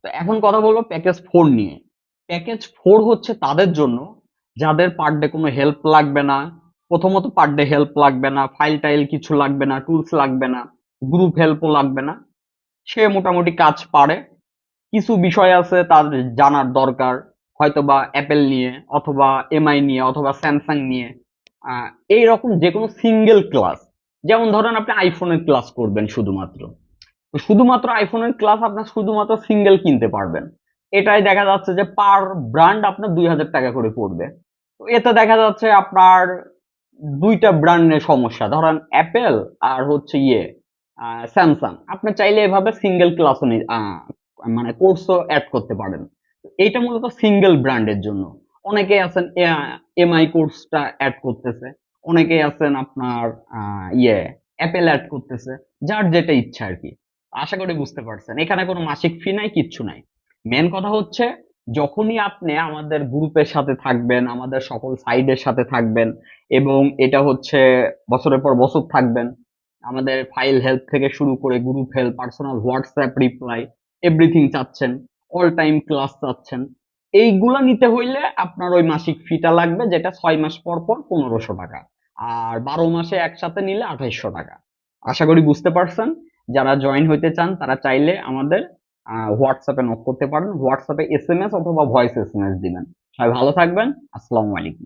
তো এখন কথা বলবো প্যাকেজ 4 নিয়ে। প্যাকেজ 4 হচ্ছে তাদের জন্য যাদের পার ডে কোনো হেল্প লাগবে না। প্রথমত পার ডে হেল্প লাগবে না, ফাইল টাইল কিছু লাগবে না, টুলস লাগবে না, গ্রুপ হেল্পও লাগবে না। সে মোটামুটি কাজ পারে। কিছু বিষয় আছে তার জানার দরকার, হয়তো বা অ্যাপেল নিয়ে অথবা এমআই নিয়ে অথবা স্যামসাং নিয়ে। আহ, এইরকম যে কোনো সিঙ্গেল ক্লাস, যেমন ধরেন আপনি আইফোনের ক্লাস করবেন শুধুমাত্র, তো শুধুমাত্র আইফোনের ক্লাস আপনার শুধুমাত্র সিঙ্গেল কিনতে পারবেন। এটাই দেখা যাচ্ছে যে পার ব্র্যান্ড আপনার 2,000 টাকা করে পড়বে। তো এতে দেখা যাচ্ছে আপনার দুইটা ব্র্যান্ডের সমস্যা, ধরেন অ্যাপেল আর হচ্ছে স্যামসাং, আপনি চাইলে এভাবে সিঙ্গেল ক্লাসও মানে কোর্সও অ্যাড করতে পারেন। এইটা মূলত সিঙ্গেল ব্র্যান্ডের জন্য। অনেকে আছেন এমআই কোর্সটা অ্যাড করতেছে, অনেকে আছেন আপনার অ্যাপেল অ্যাড করতেছে, যার যেটা ইচ্ছা আর কি। আশা করি বুঝতে পারছেন, এখানে কোনো মাসিক ফি নাই, কিচ্ছু নাই। মেন কথা হচ্ছে যখনই আপনি আমাদের গ্রুপের সাথে থাকবেন, আমাদের সকল সাইডের সাথে থাকবেন, এবং এটা হচ্ছে বছরের পর বছর থাকবেন, আমাদের ফাইল হেল্প থেকে শুরু করে group help, personal WhatsApp reply, everything চাচ্ছেন, অল টাইম ক্লাস চাচ্ছেন, এইগুলা নিতে হইলে আপনার ওই মাসিক ফিটা লাগবে, যেটা 6 মাস পর পর 1500 টাকা। আর 12 মাসে একসাথে নিলে 2800 টাকা। আশা করি বুঝতে পারছেন। যারা জয়েন হইতে চান তারা চাইলে আমাদের হোয়াটসঅ্যাপে নক করতে পারেন, হোয়াটসঅ্যাপে এসএমএস অথবা ভয়েস এসএমএস দিবেন। সবাই ভালো থাকবেন। আসসালামু আলাইকুম।